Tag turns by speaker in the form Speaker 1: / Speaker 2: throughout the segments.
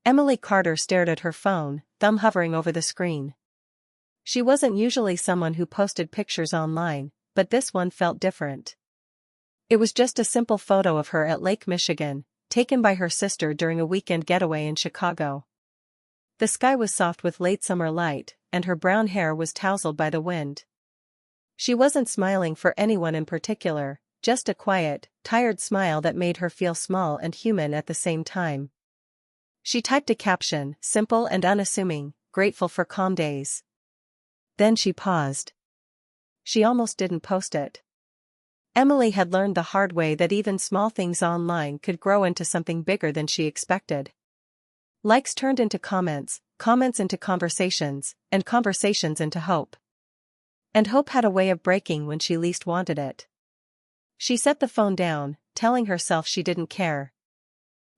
Speaker 1: Emily Carter stared at her phone, thumb hovering over the screen. She wasn't usually someone who posted pictures online, but this one felt different. It was just a simple photo of her at Lake Michigan, taken by her sister during a weekend getaway in Chicago. The sky was soft with late summer light, and her brown hair was tousled by the wind. She wasn't smiling for anyone in particular, just a quiet, tired smile that made her feel small and human at the same time. She typed a caption, simple and unassuming, grateful for calm days. Then she paused. She almost didn't post it. Emily had learned the hard way that even small things online could grow into something bigger than she expected. Likes turned into comments, comments into conversations, and conversations into hope. And hope had a way of breaking when she least wanted it. She set the phone down, telling herself she didn't care.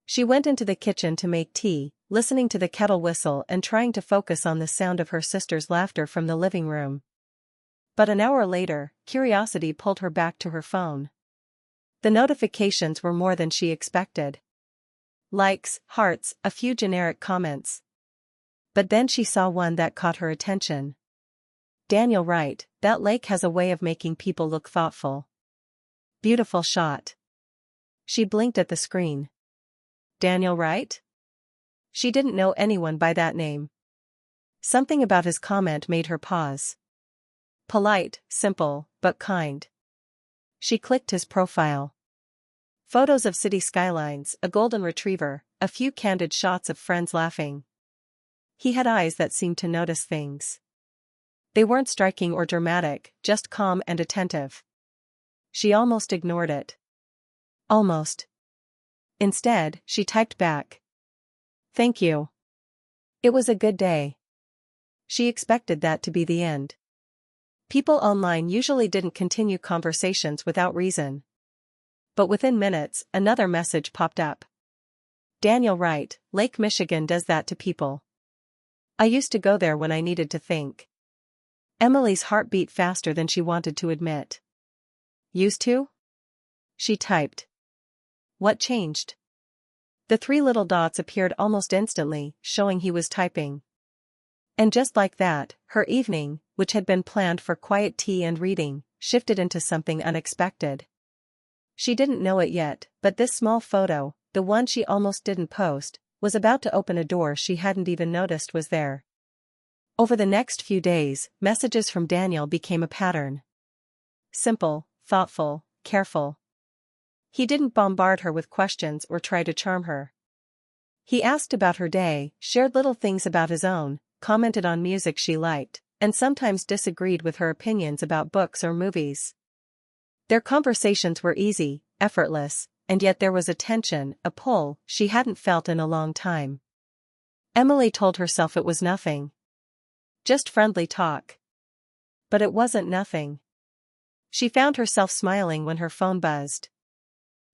Speaker 1: She went into the kitchen to make tea, listening to the kettle whistle and trying to focus on the sound of her sister's laughter from the living room. But an hour later, curiosity pulled her back to her phone. The notifications were more than she expected. Likes, hearts, a few generic comments. But then she saw one that caught her attention. Daniel Wright, that lake has a way of making people look thoughtful. Beautiful shot. She blinked at the screen. Daniel Wright? She didn't know anyone by that name. Something about his comment made her pause. Polite, simple, but kind. She clicked his profile. Photos of city skylines, a golden retriever, a few candid shots of friends laughing. He had eyes that seemed to notice things. They weren't striking or dramatic, just calm and attentive. She almost ignored it. Almost. Instead, she typed back. Thank you. It was a good day. She expected that to be the end. People online usually didn't continue conversations without reason. But within minutes, another message popped up. Daniel Wright, Lake Michigan does that to people. I used to go there when I needed to think. Emily's heart beat faster than she wanted to admit. Used to? She typed. What changed? The three little dots appeared almost instantly, showing he was typing. And just like that, her evening, which had been planned for quiet tea and reading, shifted into something unexpected. She didn't know it yet, but this small photo, the one she almost didn't post, was about to open a door she hadn't even noticed was there. Over the next few days, messages from Daniel became a pattern. Simple, thoughtful, careful. He didn't bombard her with questions or try to charm her. He asked about her day, shared little things about his own, commented on music she liked, and sometimes disagreed with her opinions about books or movies. Their conversations were easy, effortless, and yet there was a tension, a pull, she hadn't felt in a long time. Emily told herself it was nothing. Just friendly talk. But it wasn't nothing. She found herself smiling when her phone buzzed.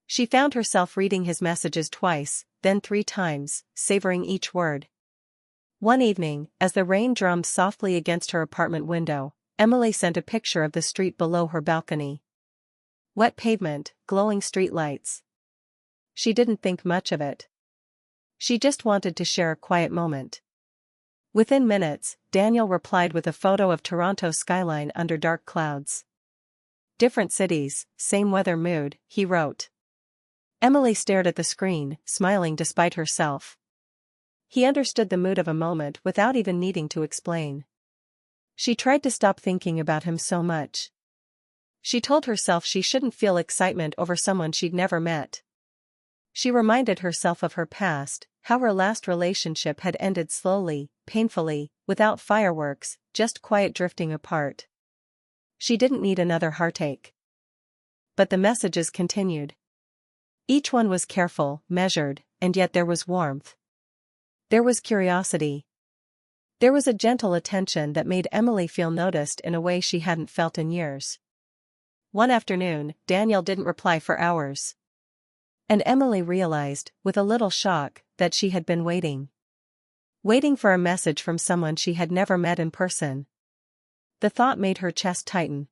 Speaker 1: She found herself reading his messages twice, then 3 times, savoring each word. One evening, as the rain drummed softly against her apartment window, Emily sent a picture of the street below her balcony. Wet pavement, glowing streetlights. She didn't think much of it. She just wanted to share a quiet moment. Within minutes, Daniel replied with a photo of Toronto's skyline under dark clouds. Different cities, same weather mood, he wrote. Emily stared at the screen, smiling despite herself. He understood the mood of a moment without even needing to explain. She tried to stop thinking about him so much. She told herself she shouldn't feel excitement over someone she'd never met. She reminded herself of her past, how her last relationship had ended slowly, painfully, without fireworks, just quiet drifting apart. She didn't need another heartache. But the messages continued. Each one was careful, measured, and yet there was warmth. There was curiosity. There was a gentle attention that made Emily feel noticed in a way she hadn't felt in years. One afternoon, Daniel didn't reply for hours. And Emily realized, with a little shock, that she had been waiting. Waiting for a message from someone she had never met in person. The thought made her chest tighten.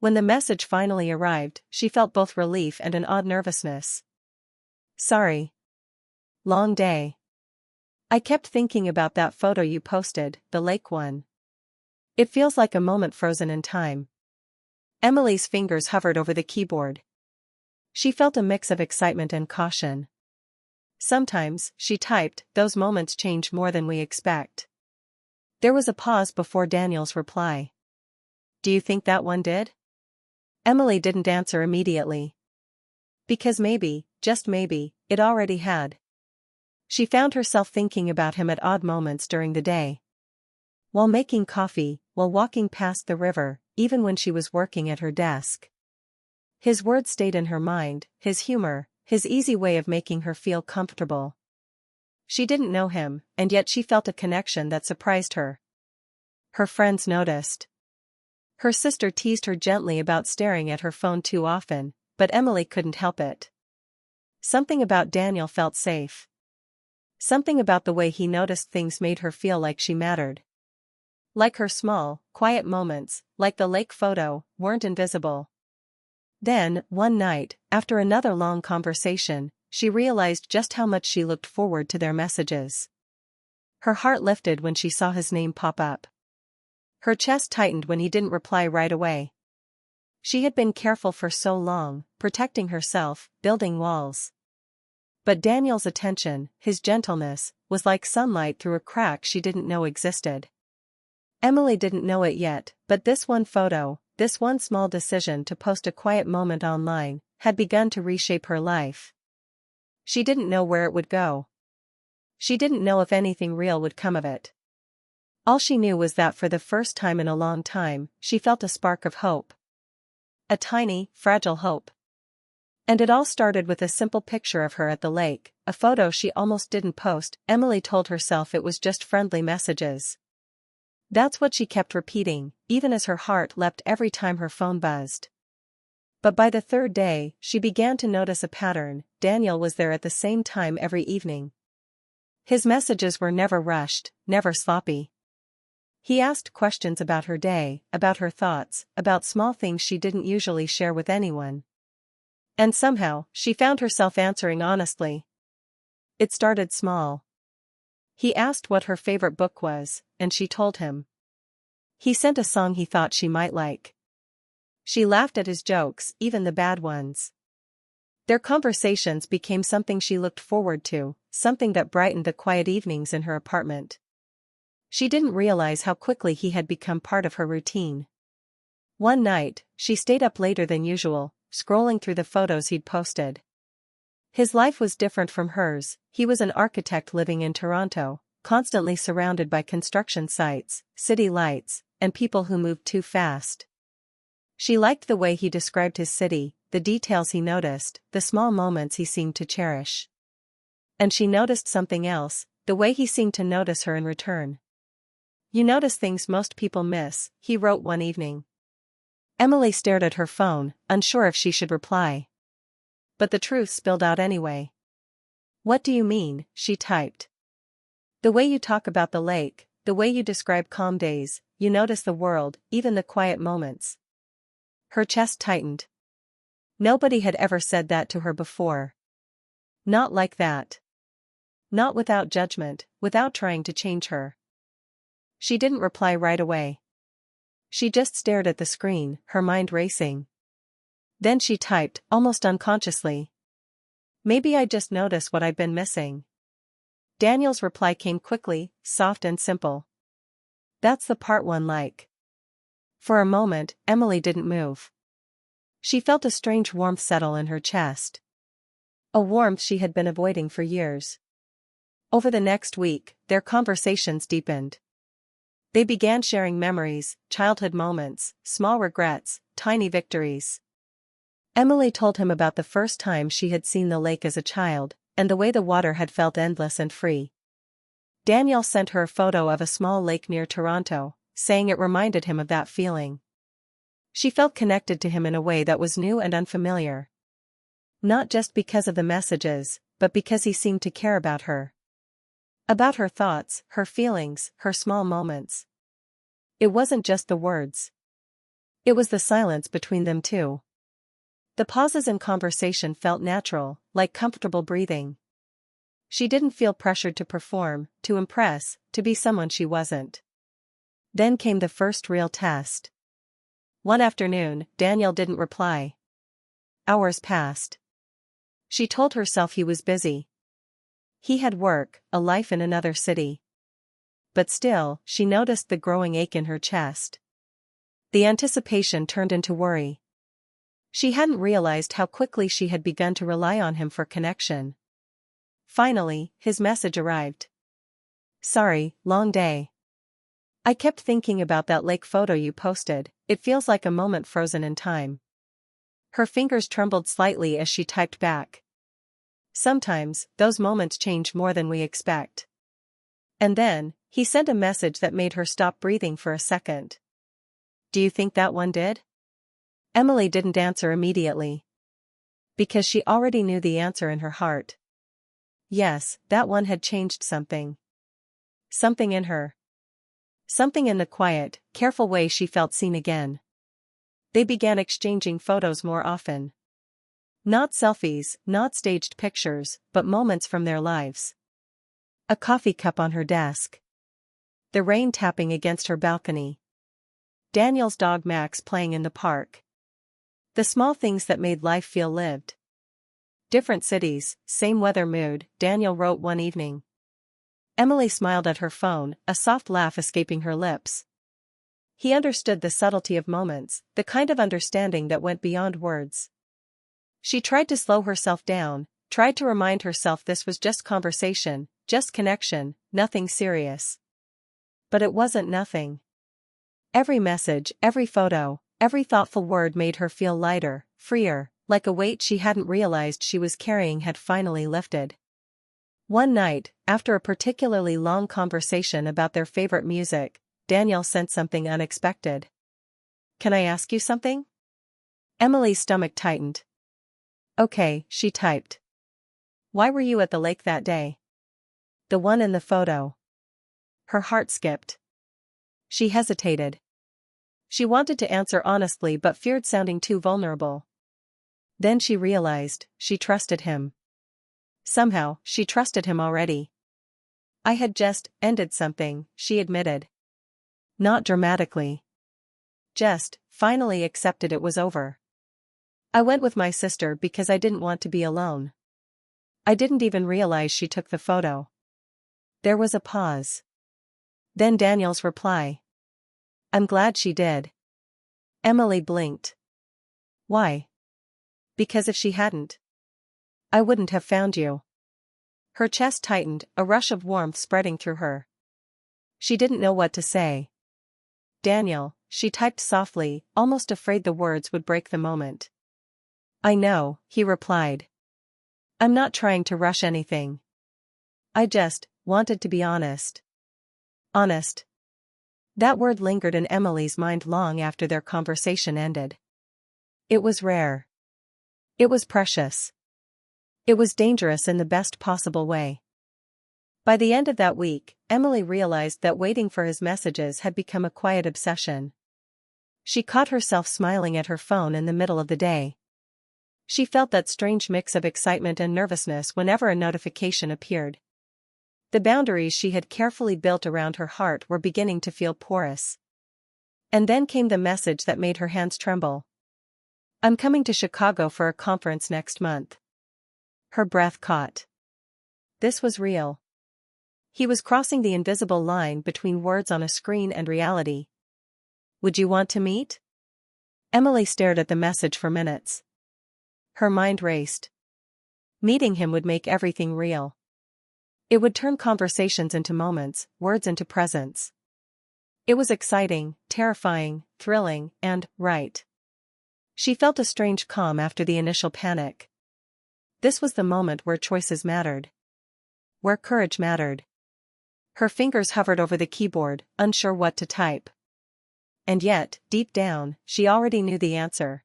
Speaker 1: When the message finally arrived, she felt both relief and an odd nervousness. Sorry. Long day. I kept thinking about that photo you posted, the lake one. It feels like a moment frozen in time. Emily's fingers hovered over the keyboard. She felt a mix of excitement and caution. Sometimes, she typed, those moments change more than we expect. There was a pause before Daniel's reply. Do you think that one did? Emily didn't answer immediately. Because maybe, just maybe, it already had. She found herself thinking about him at odd moments during the day. While making coffee, while walking past the river, even when she was working at her desk. His words stayed in her mind, his humor, his easy way of making her feel comfortable. She didn't know him, and yet she felt a connection that surprised her. Her friends noticed. Her sister teased her gently about staring at her phone too often, but Emily couldn't help it. Something about Daniel felt safe. Something about the way he noticed things made her feel like she mattered. Like her small, quiet moments, like the lake photo, weren't invisible. Then, one night, after another long conversation, she realized just how much she looked forward to their messages. Her heart lifted when she saw his name pop up. Her chest tightened when he didn't reply right away. She had been careful for so long, protecting herself, building walls. But Daniel's attention, his gentleness, was like sunlight through a crack she didn't know existed. Emily didn't know it yet, but this one photo, this one small decision to post a quiet moment online, had begun to reshape her life. She didn't know where it would go. She didn't know if anything real would come of it. All she knew was that for the first time in a long time, she felt a spark of hope. A tiny, fragile hope. And it all started with a simple picture of her at the lake, a photo she almost didn't post. Emily told herself it was just friendly messages. That's what she kept repeating, even as her heart leapt every time her phone buzzed. But by the third day, she began to notice a pattern. Daniel was there at the same time every evening. His messages were never rushed, never sloppy. He asked questions about her day, about her thoughts, about small things she didn't usually share with anyone. And somehow, she found herself answering honestly. It started small. He asked what her favorite book was, and she told him. He sent a song he thought she might like. She laughed at his jokes, even the bad ones. Their conversations became something she looked forward to, something that brightened the quiet evenings in her apartment. She didn't realize how quickly he had become part of her routine. One night, she stayed up later than usual, scrolling through the photos he'd posted. His life was different from hers. He was an architect living in Toronto, constantly surrounded by construction sites, city lights, and people who moved too fast. She liked the way he described his city, the details he noticed, the small moments he seemed to cherish. And she noticed something else, the way he seemed to notice her in return. You notice things most people miss, he wrote one evening. Emily stared at her phone, unsure if she should reply. But the truth spilled out anyway. What do you mean? She typed. The way you talk about the lake, the way you describe calm days, you notice the world, even the quiet moments. Her chest tightened. Nobody had ever said that to her before. Not like that. Not without judgment, without trying to change her. She didn't reply right away. She just stared at the screen, her mind racing. Then she typed, almost unconsciously. Maybe I just noticed what I've been missing. Daniel's reply came quickly, soft and simple. That's the part one like. For a moment, Emily didn't move. She felt a strange warmth settle in her chest. A warmth she had been avoiding for years. Over the next week, their conversations deepened. They began sharing memories, childhood moments, small regrets, tiny victories. Emily told him about the first time she had seen the lake as a child, and the way the water had felt endless and free. Daniel sent her a photo of a small lake near Toronto, saying it reminded him of that feeling. She felt connected to him in a way that was new and unfamiliar. Not just because of the messages, but because he seemed to care about her. About her thoughts, her feelings, her small moments. It wasn't just the words. It was the silence between them two. The pauses in conversation felt natural, like comfortable breathing. She didn't feel pressured to perform, to impress, to be someone she wasn't. Then came the first real test. One afternoon, Daniel didn't reply. Hours passed. She told herself he was busy. He had work, a life in another city. But still, she noticed the growing ache in her chest. The anticipation turned into worry. She hadn't realized how quickly she had begun to rely on him for connection. Finally, his message arrived. Sorry, long day. I kept thinking about that lake photo you posted, it feels like a moment frozen in time. Her fingers trembled slightly as she typed back. Sometimes, those moments change more than we expect. And then, he sent a message that made her stop breathing for a second. Do you think that one did? Emily didn't answer immediately. Because she already knew the answer in her heart. Yes, that one had changed something. Something in her. Something in the quiet, careful way she felt seen again. They began exchanging photos more often. Not selfies, not staged pictures, but moments from their lives. A coffee cup on her desk. The rain tapping against her balcony. Daniel's dog Max playing in the park. The small things that made life feel lived. Different cities, same weather mood, Daniel wrote one evening. Emily smiled at her phone, a soft laugh escaping her lips. He understood the subtlety of moments, the kind of understanding that went beyond words. She tried to slow herself down, tried to remind herself this was just conversation, just connection, nothing serious. But it wasn't nothing. Every message, every photo, every thoughtful word made her feel lighter, freer, like a weight she hadn't realized she was carrying had finally lifted. One night, after a particularly long conversation about their favorite music, Daniel sent something unexpected. Can I ask you something? Emily's stomach tightened. Okay, she typed. Why were you at the lake that day? The one in the photo. Her heart skipped. She hesitated. She wanted to answer honestly but feared sounding too vulnerable. Then she realized, she trusted him. Somehow, she trusted him already. I had just ended something, she admitted. Not dramatically. Just, finally accepted it was over. I went with my sister because I didn't want to be alone. I didn't even realize she took the photo. There was a pause. Then Daniel's reply. I'm glad she did. Emily blinked. Why? Because if she hadn't, I wouldn't have found you. Her chest tightened, a rush of warmth spreading through her. She didn't know what to say. Daniel, she typed softly, almost afraid the words would break the moment. I know, he replied. I'm not trying to rush anything. I just wanted to be honest. Honest. That word lingered in Emily's mind long after their conversation ended. It was rare. It was precious. It was dangerous in the best possible way. By the end of that week, Emily realized that waiting for his messages had become a quiet obsession. She caught herself smiling at her phone in the middle of the day. She felt that strange mix of excitement and nervousness whenever a notification appeared. The boundaries she had carefully built around her heart were beginning to feel porous. And then came the message that made her hands tremble. I'm coming to Chicago for a conference next month. Her breath caught. This was real. He was crossing the invisible line between words on a screen and reality. Would you want to meet? Emily stared at the message for minutes. Her mind raced. Meeting him would make everything real. It would turn conversations into moments, words into presents. It was exciting, terrifying, thrilling, and right. She felt a strange calm after the initial panic. This was the moment where choices mattered. Where courage mattered. Her fingers hovered over the keyboard, unsure what to type. And yet, deep down, she already knew the answer.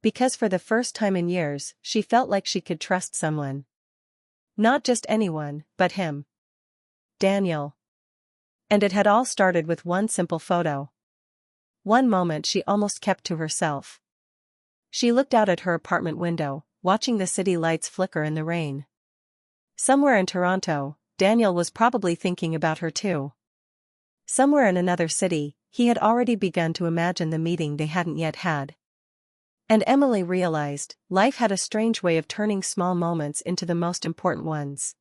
Speaker 1: Because for the first time in years, she felt like she could trust someone. Not just anyone, but him. Daniel. And it had all started with one simple photo. One moment she almost kept to herself. She looked out at her apartment window, watching the city lights flicker in the rain. Somewhere in Toronto, Daniel was probably thinking about her too. Somewhere in another city, he had already begun to imagine the meeting they hadn't yet had. And Emily realized, life had a strange way of turning small moments into the most important ones.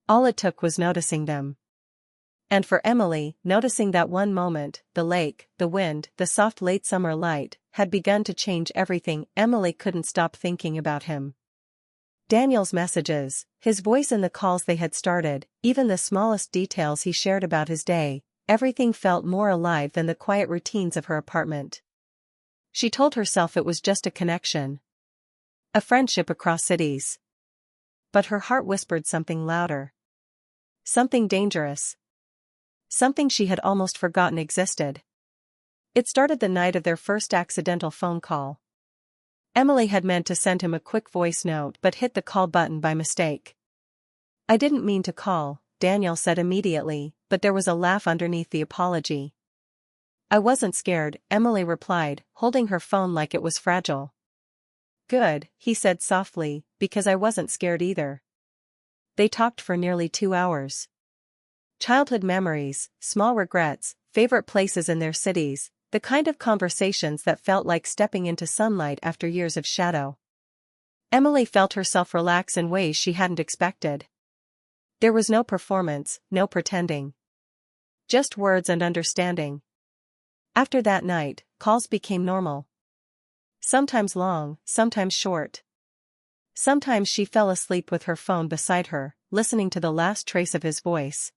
Speaker 1: All it took was noticing them. And for Emily, noticing that one moment, the lake, the wind, the soft late summer light, had begun to change everything. Emily couldn't stop thinking about him. Daniel's messages, his voice in the calls they had started, even the smallest details he shared about his day, everything felt more alive than the quiet routines of her apartment. She told herself it was just a connection. A friendship across cities. But her heart whispered something louder. Something dangerous. Something she had almost forgotten existed. It started the night of their first accidental phone call. Emily had meant to send him a quick voice note but hit the call button by mistake. "I didn't mean to call," Daniel said immediately, but there was a laugh underneath the apology. "I wasn't scared," Emily replied, holding her phone like it was fragile. "Good," he said softly, "because I wasn't scared either." They talked for nearly 2 hours. Childhood memories, small regrets, favorite places in their cities, the kind of conversations that felt like stepping into sunlight after years of shadow. Emily felt herself relax in ways she hadn't expected. There was no performance, no pretending. Just words and understanding. After that night, calls became normal. Sometimes long, sometimes short. Sometimes she fell asleep with her phone beside her, listening to the last trace of his voice.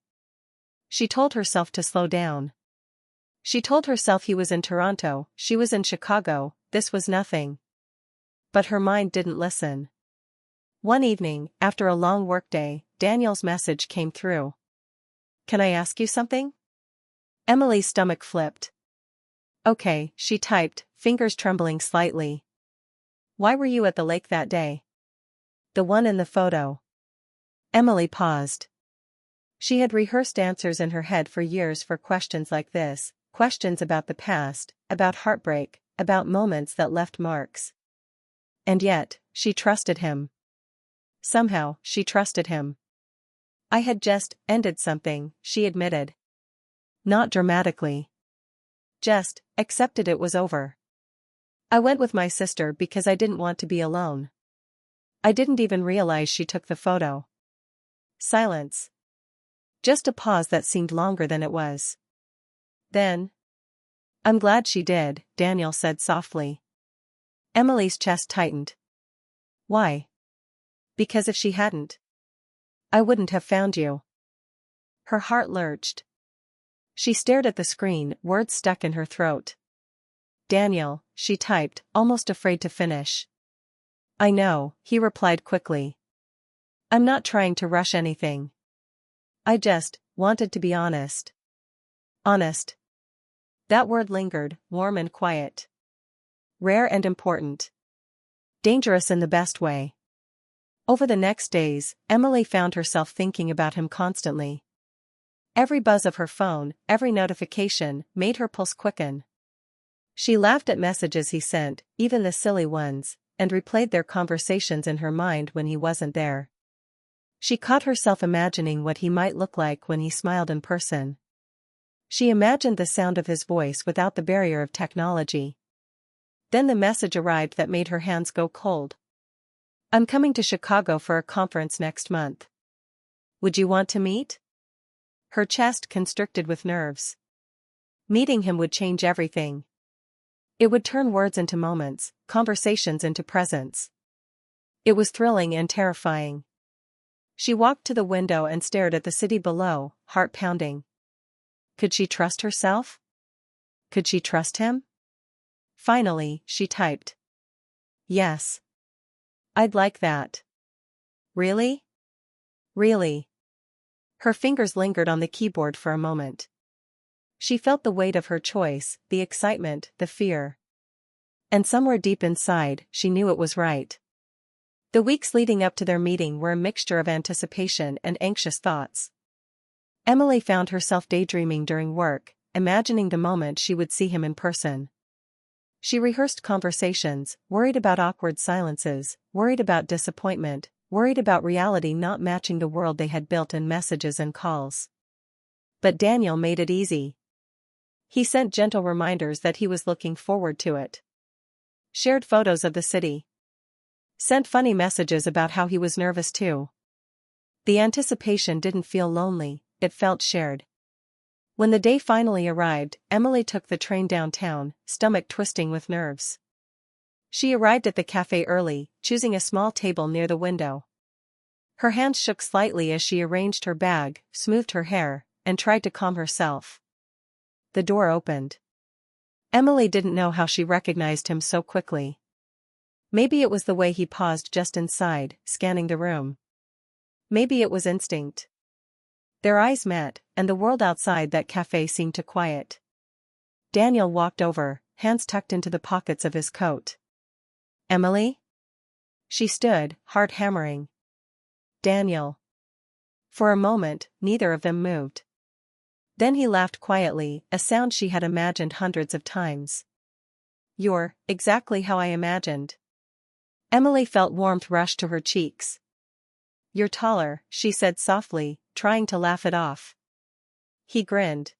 Speaker 1: She told herself to slow down. She told herself he was in Toronto, she was in Chicago, this was nothing. But her mind didn't listen. One evening, after a long workday, Daniel's message came through. "Can I ask you something?" Emily's stomach flipped. "Okay," she typed, fingers trembling slightly. "Why were you at the lake that day?" "The one in the photo." Emily paused. She had rehearsed answers in her head for years for questions like this, questions about the past, about heartbreak, about moments that left marks. And yet, she trusted him. Somehow, she trusted him. "I had just ended something," she admitted. Not dramatically. Just accepted it was over. "I went with my sister because I didn't want to be alone." I didn't even realize she took the photo. Silence. Just a pause that seemed longer than it was. Then, "I'm glad she did," Daniel said softly. Emily's chest tightened. "Why?" "Because if she hadn't, I wouldn't have found you." Her heart lurched. She stared at the screen, words stuck in her throat. "Daniel," she typed, almost afraid to finish. "I know," he replied quickly. "I'm not trying to rush anything. I just wanted to be honest." Honest. That word lingered, warm and quiet. Rare and important. Dangerous in the best way. Over the next days, Emily found herself thinking about him constantly. Every buzz of her phone, every notification, made her pulse quicken. She laughed at messages he sent, even the silly ones, and replayed their conversations in her mind when he wasn't there. She caught herself imagining what he might look like when he smiled in person. She imagined the sound of his voice without the barrier of technology. Then the message arrived that made her hands go cold. "I'm coming to Chicago for a conference next month. Would you want to meet?" Her chest constricted with nerves. Meeting him would change everything. It would turn words into moments, conversations into presents. It was thrilling and terrifying. She walked to the window and stared at the city below, heart pounding. Could she trust herself? Could she trust him? Finally, she typed. "Yes. I'd like that." "Really?" "Really." Her fingers lingered on the keyboard for a moment. She felt the weight of her choice, the excitement, the fear. And somewhere deep inside, she knew it was right. The weeks leading up to their meeting were a mixture of anticipation and anxious thoughts. Emily found herself daydreaming during work, imagining the moment she would see him in person. She rehearsed conversations, worried about awkward silences, worried about disappointment, worried about reality not matching the world they had built in messages and calls. But Daniel made it easy. He sent gentle reminders that he was looking forward to it. Shared photos of the city. Sent funny messages about how he was nervous too. The anticipation didn't feel lonely, it felt shared. When the day finally arrived, Emily took the train downtown, stomach twisting with nerves. She arrived at the cafe early, choosing a small table near the window. Her hands shook slightly as she arranged her bag, smoothed her hair, and tried to calm herself. The door opened. Emily didn't know how she recognized him so quickly. Maybe it was the way he paused just inside, scanning the room. Maybe it was instinct. Their eyes met, and the world outside that cafe seemed to quiet. Daniel walked over, hands tucked into the pockets of his coat. "Emily?" She stood, heart hammering. "Daniel." For a moment, neither of them moved. Then he laughed quietly, a sound she had imagined hundreds of times. "You're exactly how I imagined." Emily felt warmth rush to her cheeks. "You're taller," she said softly, trying to laugh it off. He grinned.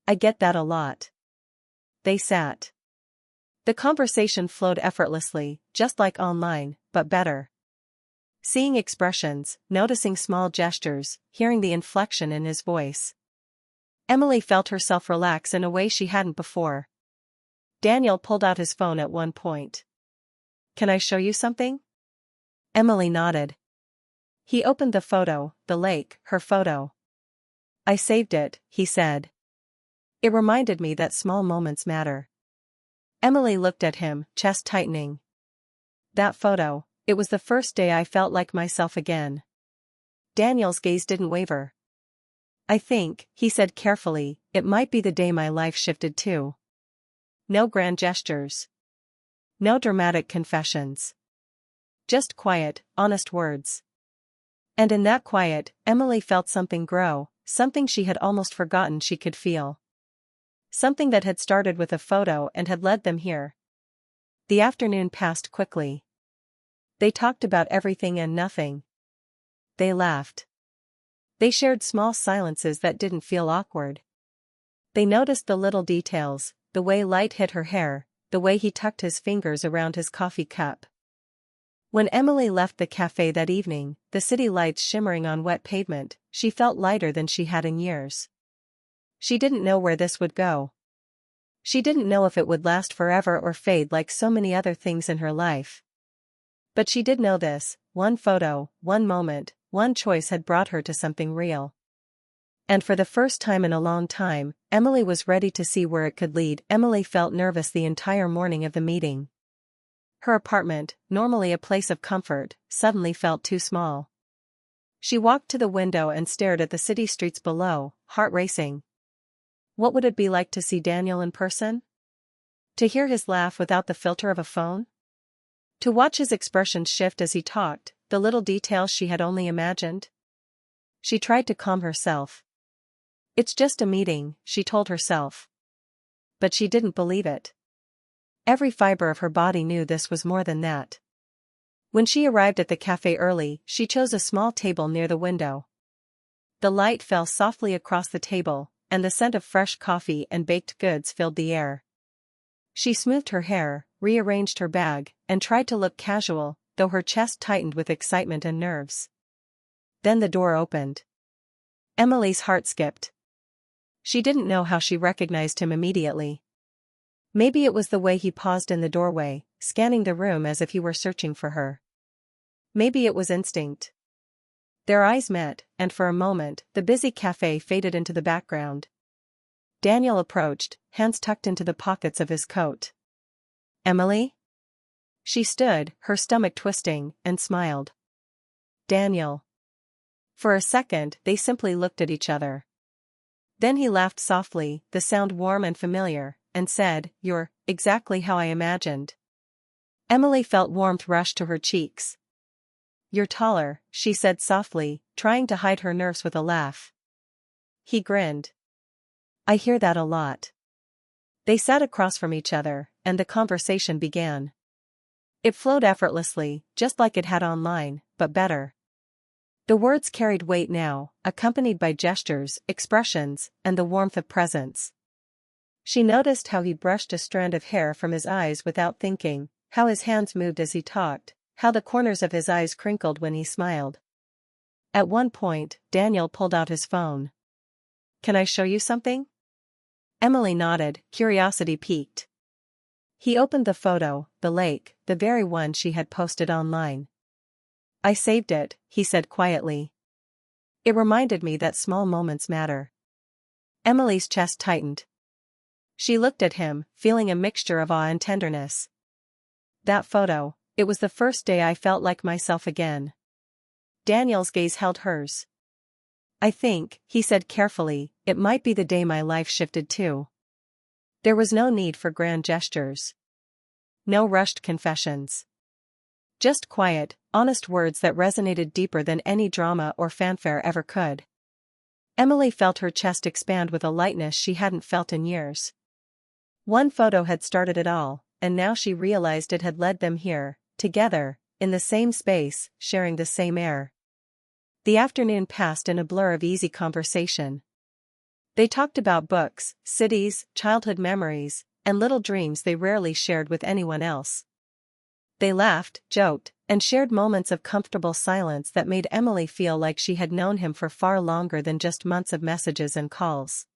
Speaker 1: "I get that a lot." They sat. The conversation flowed effortlessly, just like online, but better. Seeing expressions, noticing small gestures, hearing the inflection in his voice. Emily felt herself relax in a way she hadn't before. Daniel pulled out his phone at one point. "Can I show you something?" Emily nodded. He opened the photo, the lake, her photo. "I saved it," he said. "It reminded me that small moments matter." Emily looked at him, chest tightening. "That photo, it was the first day I felt like myself again." Daniel's gaze didn't waver. "I think," he said carefully, "it might be the day my life shifted too." No grand gestures. No dramatic confessions. Just quiet, honest words. And in that quiet, Emily felt something grow, something she had almost forgotten she could feel. Something that had started with a photo and had led them here. The afternoon passed quickly. They talked about everything and nothing. They laughed. They shared small silences that didn't feel awkward. They noticed the little details, the way light hit her hair, the way he tucked his fingers around his coffee cup. When Emily left the cafe that evening, the city lights shimmering on wet pavement, she felt lighter than she had in years. She didn't know where this would go. She didn't know if it would last forever or fade like so many other things in her life. But she did know this: one photo, one moment, one choice had brought her to something real. And for the first time in a long time, Emily was ready to see where it could lead. Emily felt nervous the entire morning of the meeting. Her apartment, normally a place of comfort, suddenly felt too small. She walked to the window and stared at the city streets below, heart racing. What would it be like to see Daniel in person? To hear his laugh without the filter of a phone? To watch his expression shift as he talked, the little details she had only imagined? She tried to calm herself. "It's just a meeting," she told herself. But she didn't believe it. Every fiber of her body knew this was more than that. When she arrived at the cafe early, she chose a small table near the window. The light fell softly across the table, and the scent of fresh coffee and baked goods filled the air. She smoothed her hair, rearranged her bag, and tried to look casual, though her chest tightened with excitement and nerves. Then the door opened. Emily's heart skipped. She didn't know how she recognized him immediately. Maybe it was the way he paused in the doorway, scanning the room as if he were searching for her. Maybe it was instinct. Their eyes met, and for a moment, the busy cafe faded into the background. Daniel approached, hands tucked into the pockets of his coat. "Emily?" She stood, her stomach twisting, and smiled. "Daniel." For a second, they simply looked at each other. Then he laughed softly, the sound warm and familiar, and said, "You're exactly how I imagined." Emily felt warmth rush to her cheeks. "You're taller," she said softly, trying to hide her nerves with a laugh. He grinned. "I hear that a lot." They sat across from each other, and the conversation began. It flowed effortlessly, just like it had online, but better. The words carried weight now, accompanied by gestures, expressions, and the warmth of presence. She noticed how he brushed a strand of hair from his eyes without thinking, how his hands moved as he talked, how the corners of his eyes crinkled when he smiled. At one point, Daniel pulled out his phone. "Can I show you something?" Emily nodded, curiosity piqued. He opened the photo, the lake, the very one she had posted online. "I saved it," he said quietly. "It reminded me that small moments matter." Emily's chest tightened. She looked at him, feeling a mixture of awe and tenderness. "That photo, it was the first day I felt like myself again." Daniel's gaze held hers. "I think," he said carefully, "it might be the day my life shifted too." There was no need for grand gestures. No rushed confessions. Just quiet, honest words that resonated deeper than any drama or fanfare ever could. Emily felt her chest expand with a lightness she hadn't felt in years. One photo had started it all, and now she realized it had led them here, together, in the same space, sharing the same air. The afternoon passed in a blur of easy conversation. They talked about books, cities, childhood memories, and little dreams they rarely shared with anyone else. They laughed, joked, and shared moments of comfortable silence that made Emily feel like she had known him for far longer than just months of messages and calls.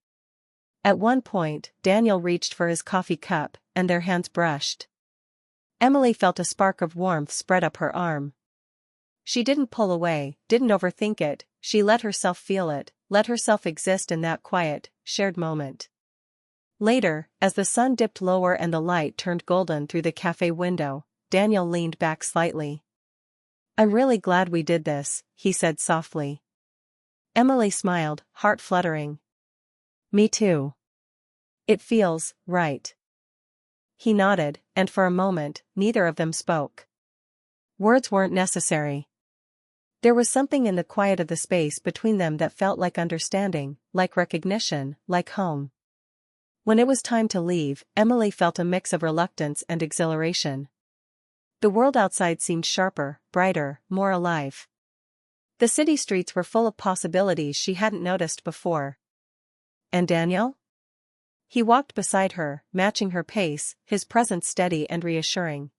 Speaker 1: At one point, Daniel reached for his coffee cup, and their hands brushed. Emily felt a spark of warmth spread up her arm. She didn't pull away, didn't overthink it, she let herself feel it, let herself exist in that quiet, shared moment. Later, as the sun dipped lower and the light turned golden through the cafe window, Daniel leaned back slightly. "I'm really glad we did this," he said softly. Emily smiled, heart fluttering. "Me too. It feels right." He nodded, and for a moment, neither of them spoke. Words weren't necessary. There was something in the quiet of the space between them that felt like understanding, like recognition, like home. When it was time to leave, Emily felt a mix of reluctance and exhilaration. The world outside seemed sharper, brighter, more alive. The city streets were full of possibilities she hadn't noticed before. And Daniel? He walked beside her, matching her pace, his presence steady and reassuring.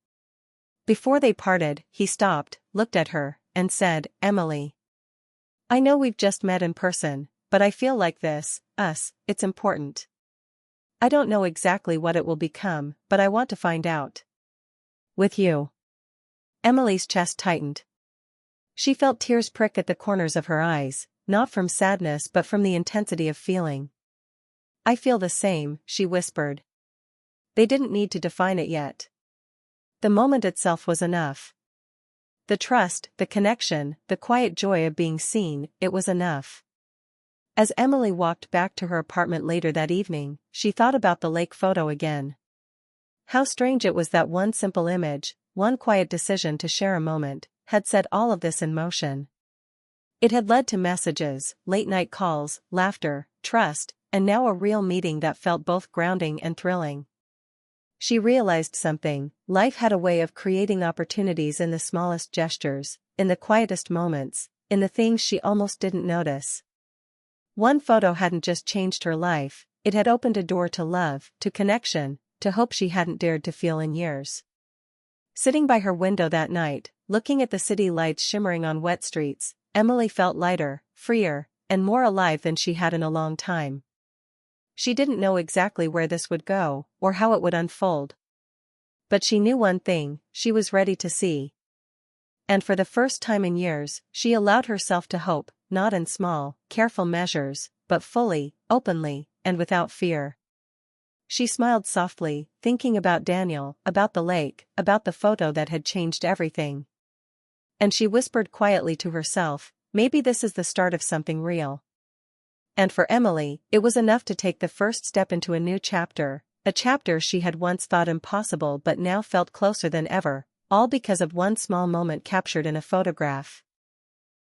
Speaker 1: Before they parted, he stopped, looked at her, and said, "Emily, I know we've just met in person, but I feel like this, it's important. I don't know exactly what it will become, but I want to find out. With you." Emily's chest tightened. She felt tears prick at the corners of her eyes, not from sadness but from the intensity of feeling. "I feel the same," she whispered. They didn't need to define it yet. The moment itself was enough. The trust, the connection, the quiet joy of being seen, it was enough. As Emily walked back to her apartment later that evening, she thought about the lake photo again. How strange it was that one simple image, one quiet decision to share a moment, had set all of this in motion. It had led to messages, late-night calls, laughter, trust, and now a real meeting that felt both grounding and thrilling. She realized something: life had a way of creating opportunities in the smallest gestures, in the quietest moments, in the things she almost didn't notice. One photo hadn't just changed her life, it had opened a door to love, to connection, to hope she hadn't dared to feel in years. Sitting by her window that night, looking at the city lights shimmering on wet streets, Emily felt lighter, freer, and more alive than she had in a long time. She didn't know exactly where this would go, or how it would unfold. But she knew one thing: she was ready to see. And for the first time in years, she allowed herself to hope, not in small, careful measures, but fully, openly, and without fear. She smiled softly, thinking about Daniel, about the lake, about the photo that had changed everything. And she whispered quietly to herself, maybe this is the start of something real. And for Emily, it was enough to take the first step into a new chapter, a chapter she had once thought impossible but now felt closer than ever, all because of one small moment captured in a photograph.